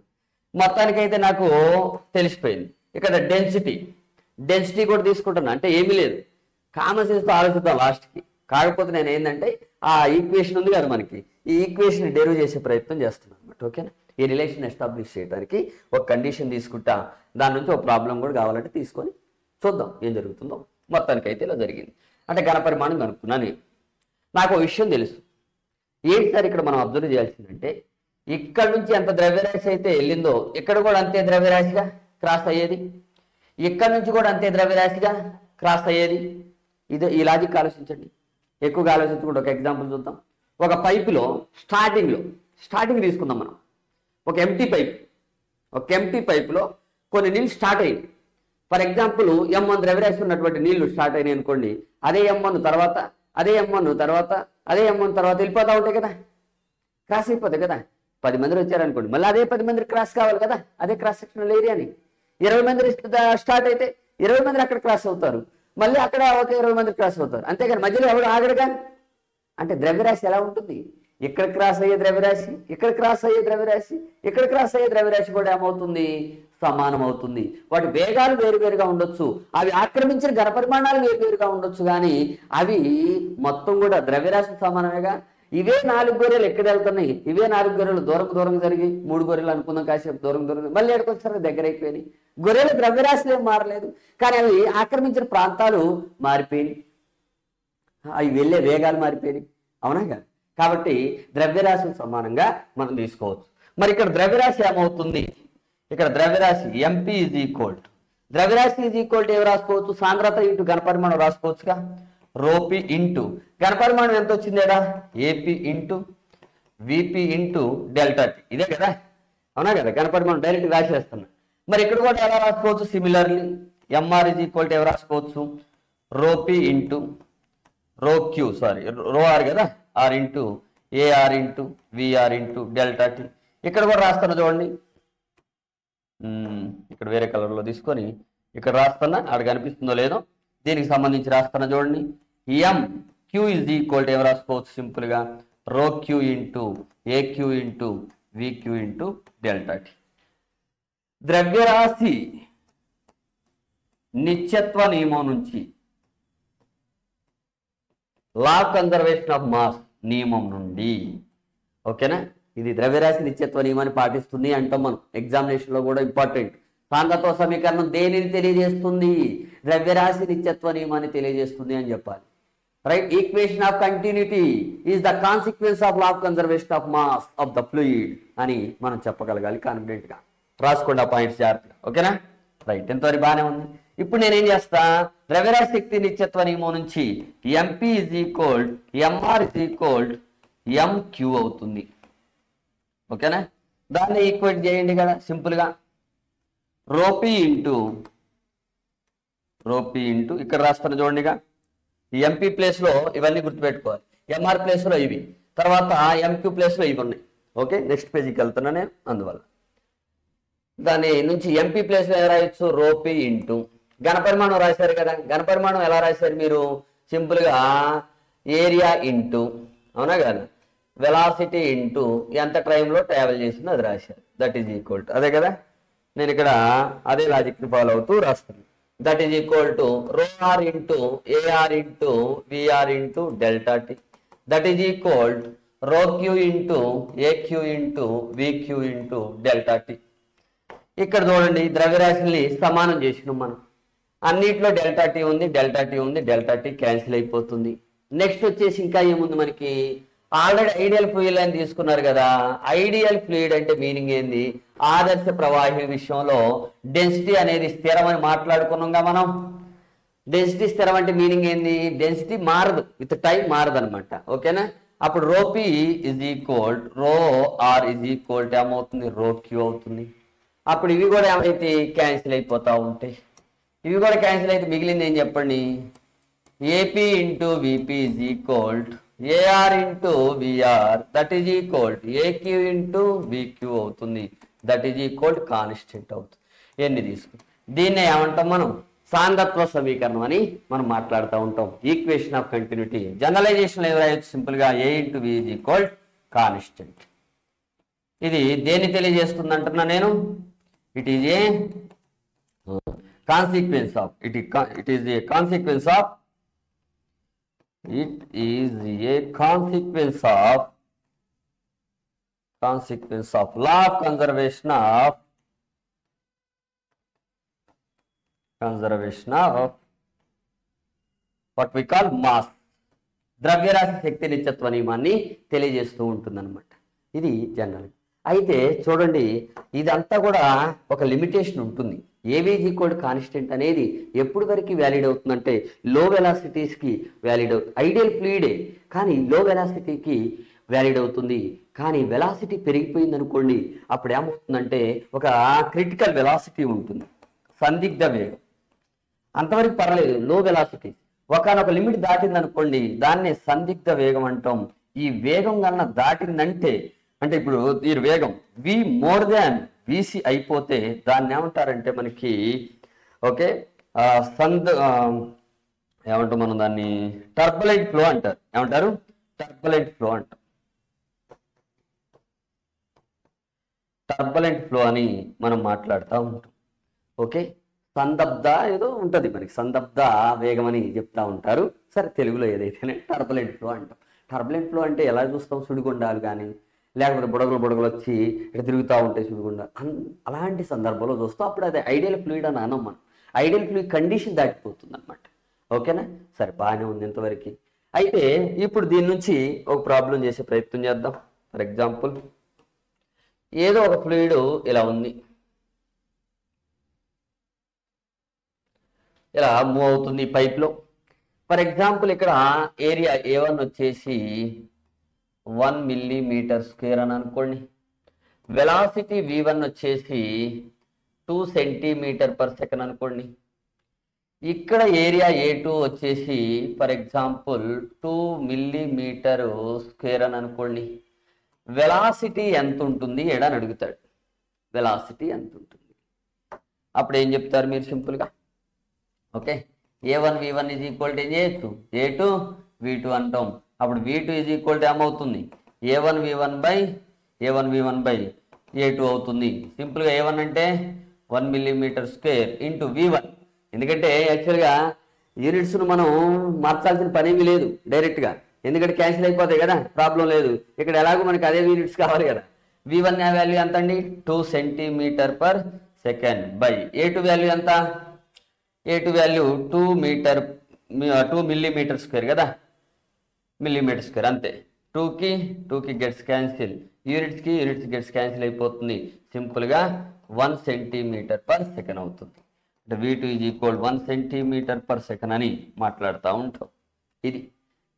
మొత్తానికైతే నాకు తెలిసిపోయింది ఇక్కడ డెన్సిటీ డెన్సిటీ కూడా తీసుకుంటున్నా, అంటే ఏమీ లేదు, కామన్ సెన్స్తో ఆలోచిద్దాం లాస్ట్కి. కాకపోతే నేను ఏంటంటే ఆ ఈక్వేషన్ ఉంది కదా మనకి, ఈ ఈక్వేషన్ డెరివ్ చేసే ప్రయత్నం చేస్తున్నాను అనమాట. ఓకేనా? ఈ రిలేషన్ ఎస్టాబ్లిష్ చేయడానికి ఒక కండిషన్ తీసుకుంటా, దాని నుంచి ఒక ప్రాబ్లం కూడా కావాలంటే తీసుకొని చూద్దాం ఏం జరుగుతుందో. మొత్తానికైతే ఇలా జరిగింది. అంటే ఘనపరిమాణం కనుక్కున్నాను. నాకు ఒక విషయం తెలుసు. ఏంటి సార్ ఇక్కడ మనం అబ్జర్వ్ చేయాల్సిందంటే, ఇక్కడ నుంచి ఎంత ద్రవ్యరాశి అయితే వెళ్ళిందో ఇక్కడ కూడా అంతే ద్రవ్యరాశిగా క్రాస్ అయ్యేది, ఇక్కడ నుంచి కూడా అంతే ద్రవ్యరాశిగా క్రాస్ అయ్యేది. ఇది ఈ లాజిక్ ఆలోచించండి, ఎక్కువగా ఆలోచించకుండా ఒక ఎగ్జాంపుల్ చూద్దాం. ఒక పైపులో స్టార్టింగ్ తీసుకుందాం మనం. ఒక ఎంటీ పైపులో కొన్ని నీళ్ళు స్టార్ట్ అయ్యింది. ఫర్ ఎగ్జాంపుల్ M1 ద్రవ్యరాశి ఉన్నటువంటి నీళ్లు స్టార్ట్ అయినాయి అనుకోండి. అదే M1 తర్వాత వెళ్ళిపోతూ ఉంటాయి కదా, క్రాస్ అయిపోతాయి కదా. 10 మంది వచ్చారనుకోండి, మళ్ళీ అదే 10 మంది క్రాస్ కావాలి కదా, అదే క్రాస్ సెక్షనల్ ఏరియాని. 20 మంది స్టార్ట్ అయితే 20 మంది అక్కడ క్రాస్ అవుతారు, మళ్ళీ అక్కడ ఒక 20 మంది క్రాస్ అవుతారు. అంతేగాని మధ్యలో ఎవరు ఆగడుగా. అంటే ద్రవ్యరాశి ఎలా ఉంటుంది? ఇక్కడ క్రాస్ అయ్యే ద్రవ్యరాశి, ఇక్కడ క్రాస్ అయ్యే ద్రవ్యరాశి, ఇక్కడ క్రాస్ అయ్యే ద్రవ్యరాశి కూడా ఏమవుతుంది? సమానం అవుతుంది. వాటి వేగాలు వేరువేరుగా ఉండొచ్చు, అవి ఆక్రమించిన ఘనపరిమాణాలు వేరువేరుగా ఉండొచ్చు, కానీ అవి మొత్తం కూడా ద్రవ్యరాశి సమానమేగా. ఇవే 4 గొర్రెలు ఎక్కడ వెళ్తున్నాయి, ఇవే 4 గొర్రెలు దూరం జరిగి 3 గొర్రెలు అనుకుందాం, కాసేపు దూరం మళ్ళీ ఎక్కడికొచ్చారు దగ్గర అయిపోయినాయి. గొర్రెల ద్రవ్యరాశులు ఏం మారలేదు, కానీ అవి ఆక్రమించిన ప్రాంతాలు మారిపోయినాయి, అవి వెళ్ళే వేగాలు మారిపోయినాయి. అవునా కాదు? కాబట్టి ద్రవ్యరాశులు సమానంగా మనం తీసుకోవచ్చు. మరి ఇక్కడ ద్రవ్యరాశి ఏమవుతుంది? ఇక్కడ ద్రవ్యరాశి MP ఈజ్ ఈక్వల్ టు, ద్రవ్యరాశి ఈజ్ ఈక్వల్ టు ఏమి రాసుకోవచ్చు? సాంద్రత ఇంటూ ఘనపరిమాణం రాసుకోవచ్చుగా. ρP ఇంటూ ఘనపరిమాణం ఎంత వచ్చిందేడా? AP into VP into ΔT. ఇదే కదా, అవునా కదా? ఘనపరిమాణం డైరెక్ట్ రాసేస్తున్నా. మరి ఇక్కడ కూడా ఎలా రాసుకోవచ్చు? Similarly MR is equal to ఏమి రాసుకోవచ్చు? ρP ఇంటూ ρR కదా, R into AR into VR into ΔT. ఇక్కడ కూడా రాస్తున్నా చూడండి, ఇక్కడ వేరే కలర్లో తీసుకొని ఇక్కడ రాస్తున్నా, ఆడ కనిపిస్తుందో లేదో, దీనికి సంబంధించి రాస్తున్నా చూడండి. MQ ఈజ్ ఈక్వల్ టు ఏమి రాసుకోవచ్చు? సింపుల్గా ρQ into AQ into VQ into ΔT. ద్రవ్యరాశి నిత్యత్వ నియమం నుంచి, law of conservation of mass నియమం నుండి, ఓకేనా? ఇది ద్రవ్యరాశి నిత్యత్వ నియమాన్ని పాటిస్తుంది అంటాం మనం. ఎగ్జామినేషన్లో కూడా ఇంపార్టెంట్. సాంద్రత్వ సమీకరణం దేనిని తెలియజేస్తుంది? ద్రవ్యరాశి నిత్యత్వ నియమాన్ని తెలియజేస్తుంది అని చెప్పాలి. Right? Equation of continuity is the consequence of law of conservation of mass of the fluid అని మనం చెప్పగలగాలి కాన్ఫిడెంట్గా. రాసుకోండి ఆ పాయింట్స్ జాగ్రత్తగా, ఓకేనా? రైట్, ఎంతవరకు బాగానే ఉంది. ఇప్పుడు నేనేం చేస్తా? ద్రవ్యరాశి శక్తి నిత్యత్వ నియమం నుంచి MP is equal MR is equal MQ అవుతుంది, ఓకేనా? దాన్ని ఈక్వేట్ చేయండి కదా సింపుల్గా. ρP ఇంటూ ఇక్కడ రాస్తాను చూడండిగా. ఈ MP ప్లేస్లో ఇవన్నీ గుర్తుపెట్టుకోవాలి, MR ప్లేస్లో ఇవి, తర్వాత MQ ప్లేస్లో ఇవి ఉన్నాయి. ఓకే, నెక్స్ట్ పేజీకి వెళ్తున్నా నేను, అందువల్ల దాని నుంచి MP ప్లేస్లో ఎలా రాయొచ్చు? ρP ఇంటూ ఘనపరిమాణం రాశారు కదా, ఘనపరిమాణం ఎలా రాశారు మీరు? సింపుల్గా ఏరియా ఇంటూ, అవునా కదా, వెలాసిటీ ఇంటూ ఎంత టైంలో ట్రావెల్ చేసిందో అది రాశారు. దట్ ఈజ్ ఈక్వల్ టు, అదే కదా, నేను ఇక్కడ అదే లాజిక్ని ఫాలో అవుతూ రాస్తాను. That is equal to ρR into AR into VR into ΔT. That is equal to ρQ into AQ into VQ into ΔT. ఇక్కడ చూడండి, ద్రవ్యరాశిని సమానం చేసినాం మనం. అన్నిట్లో ΔT ఉంది, ΔT క్యాన్సిల్ అయిపోతుంది. నెక్స్ట్ వచ్చేసి ఇంకా ఏముంది మనకి? ఆల్రెడీ ఐడియల్ ఫ్లూయిడ్ అని తీసుకున్నారు కదా. ఐడియల్ ఫ్లూయిడ్ అంటే మీనింగ్ ఏంది? ఆదర్శ ప్రవాహి విషయంలో డెన్సిటీ అనేది స్థిరం అని మాట్లాడుకున్నాంగా మనం. డెన్సిటీ స్థిరం అంటే మీనింగ్ ఏంది? డెన్సిటీ మారదు, విత్ టైం మారదు అనమాట, ఓకేనా? అప్పుడు ρP is equal ρR is equal to ఏమవుతుంది? ρQ అవుతుంది. అప్పుడు ఇవి కూడా ఏమైతే క్యాన్సిల్ అయిపోతూ ఉంటాయి. ఇవి కూడా క్యాన్సిల్ అయితే మిగిలింది ఏం చెప్పండి? AP into VP is equal to AR into VR, that is equal to AQ into VQ అవుతుంది. That is equal to constant అవుతుంది. ఎన్ని తీసుకుంటాం? దీన్నే ఏమంటాం మనం? సాంద్రత్వ సమీకరణం అని మనం మాట్లాడుతూ ఉంటాం. ఈక్వేషన్ ఆఫ్ కంటిన్యూటీ జనరలైజేషన్ ఏదో రాయొచ్చు సింపుల్గా, A into V is equal constant. ఇది దేన్ని తెలియజేస్తుంది అంటున్నా నేను? It is a consequence of it is a consequence of law of conservation of what we call mass, ద్రవ్యరాశి శక్తి నిత్యత్వ నియమాన్ని తెలియజేస్తూ ఉంటుందన్నమాట. ఇది జనరల్. అయితే చూడండి, ఇదంతా కూడా ఒక లిమిటేషన్ ఉంటుంది. ఏబీజీ కోడ్ కాన్స్టెంట్ అనేది ఎప్పుడు వరకు వ్యాలిడ్ అవుతుందంటే లో వెలాసిటీస్కి వ్యాలిడ్ అవుతుంది. ఐడియల్ ఫ్లూయిడే కానీ లో వెలాసిటీకి వ్యాలిడ్ అవుతుంది. కానీ వెలాసిటీ పెరిగిపోయింది అనుకోండి, అప్పుడు ఏమవుతుందంటే ఒక క్రిటికల్ వెలాసిటీ ఉంటుంది, సందిగ్ధ వేగం. అంతవరకు పర్లేదు లో వెలాసిటీ. ఒకనొక లిమిట్ దాటింది అనుకోండి, దాన్నే సందిగ్ధ వేగం అంటాం. ఈ వేగం కన్నా దాటిందంటే, అంటే ఇప్పుడు ఈ వేగం వి మోర్ దాన్ విసి అయిపోతే దాన్ని ఏమంటారంటే మనకి ఓకే ఏమంటాం మనం దాన్ని టర్బులెంట్ ఫ్లో అంటారు. ఏమంటారు? టర్బులెంట్ ఫ్లో అంటారు. టర్బులెంట్ ఫ్లో అని మనం మాట్లాడుతూ ఉంటాం. ఓకే, సందబ్ధ ఏదో ఉంటుంది మనకి, సందబ్ధ వేగం అని చెప్తా ఉంటారు. సరే, తెలుగులో ఏదైతేనే టర్బులెంట్ ఫ్లో అంటాం. టర్బులెంట్ ఫ్లో అంటే ఎలా చూస్తాం? సుడిగుండాలు కానీ లేకపోతే బుడగలు వచ్చి ఇక్కడ తిరుగుతూ ఉంటాయి సుడిగుండాలు, అలాంటి సందర్భంలో చూస్తాం. అప్పుడు అది ఐడియల్ ఫ్లూయిడ్ అని అనం మనం. ఐడియల్ ఫ్లూయిడ్ కండిషన్ దాటిపోతుంది అనమాట. ఓకేనా? సరే, బాగానే ఉంది ఇంతవరకు. అయితే ఇప్పుడు దీని నుంచి ఒక ప్రాబ్లం చేసే ప్రయత్నం చేద్దాం. ఫర్ ఎగ్జాంపుల్, ఏదో ఒక ఫ్లూయిడ్ ఇలా ఉంది, ఇలా మూవ్ అవుతుంది పైప్లో. ఫర్ ఎగ్జాంపుల్ ఇక్కడ ఏరియా A1 వచ్చేసి 1 మిల్లీమీటర్ స్క్వేర్ అని అనుకోండి. వెలాసిటీ V1 వచ్చేసి 2 సెంటీమీటర్ పర్ సెకండ్ అనుకోండి. ఇక్కడ ఏరియా A2 వచ్చేసి ఫర్ ఎగ్జాంపుల్ 2 మిల్లీమీటర్ స్క్వేర్ అని అనుకోండి. వెలాసిటీ ఎంత ఉంటుంది అని అడుగుతాడు. వెలాసిటీ ఎంత ఉంటుంది? అప్పుడు ఏం చెప్తారు మీరు సింపుల్గా? Okay, A1 V1 is equal to ఏం చేయొచ్చు? A2 V2 అంటాం. అప్పుడు V2 ఈజ్ ఈక్వల్ టు ఏమవుతుంది? A1 V1 బై A2 అవుతుంది. సింపుల్గా A1 అంటే 1 మిల్లీమీటర్ స్క్వేర్ ఇంటూ V1. ఎందుకంటే యాక్చువల్గా యూనిట్స్ను మనం మార్చాల్సిన పనేమీ లేదు డైరెక్ట్గా, ఎందుకంటే క్యాన్సిల్ అయిపోతాయి కదా, ప్రాబ్లం లేదు. ఇక్కడ ఎలాగో మనకి అదే యూనిట్స్ కావాలి కదా. V1 వాల్యూ ఎంత అండి? 2 centimetre per second by A2 value ఎంత? A2 వాల్యూ 2 మిల్లీమీటర్ స్క్వేర్ కదా, మిల్లీమీటర్ స్క్వేర్ అంతే. 2కి గెట్స్ క్యాన్సిల్, యూనిట్స్కి గెట్స్ క్యాన్సిల్ అయిపోతుంది. సింపుల్గా 1 సెంటీమీటర్ పర్ సెకండ్ అవుతుంది. అంటే V2 is equal 1 centimetre per second అని మాట్లాడుతూ ఉంటాం. ఇది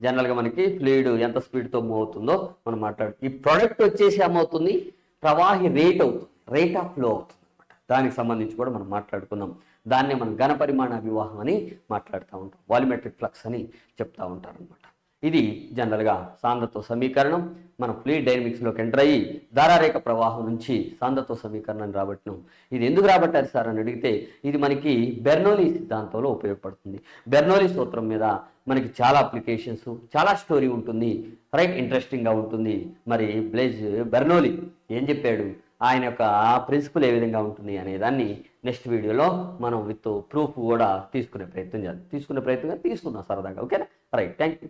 జనరల్గా మనకి ఫ్లూయిడ్ ఎంత స్పీడ్తో మూవ్ అవుతుందో మనం ఈ ప్రోడక్ట్ వచ్చేసి ఏమవుతుంది? ప్రవాహి రేట్ అవుతుంది, రేట్ ఆఫ్ ఫ్లో అవుతుంది అనమాట. దానికి సంబంధించి కూడా మనం మాట్లాడుకుందాం. దాన్నే మనం ఘన పరిమాణ వివాహం అని మాట్లాడుతూ ఉంటాం, వాల్యూమెట్రిక్ ఫ్లక్స్ అని చెప్తూ ఉంటారు అనమాట. ఇది జనరల్గా సాంద్రత్వ సమీకరణం. మనం ఫ్లూయిడ్ డైనమిక్స్లోకి ఎంటర్ అయ్యి ధారారేఖ ప్రవాహం నుంచి సాంద్రత్వ సమీకరణాన్ని రాబట్టినాం. ఇది ఎందుకు రాబట్టారు సార్ అని అడిగితే, ఇది మనకి బెర్నౌలీ సిద్ధాంతంలో ఉపయోగపడుతుంది. బెర్నౌలీ సూత్రం మీద మనకి చాలా అప్లికేషన్స్, చాలా స్టోరీ ఉంటుంది, రైట్, ఇంట్రెస్టింగ్గా ఉంటుంది. మరి బ్లేజ్ బెర్నౌలీ ఏం చెప్పాడు, ఆయన యొక్క ప్రిన్సిపల్ ఏ విధంగా ఉంటుంది అనే దాన్ని నెక్స్ట్ వీడియోలో మనం విత్ ప్రూఫ్ కూడా తీసుకునే ప్రయత్నం తీసుకున్నాం సరదాగా. ఓకేనా? Right, thank you.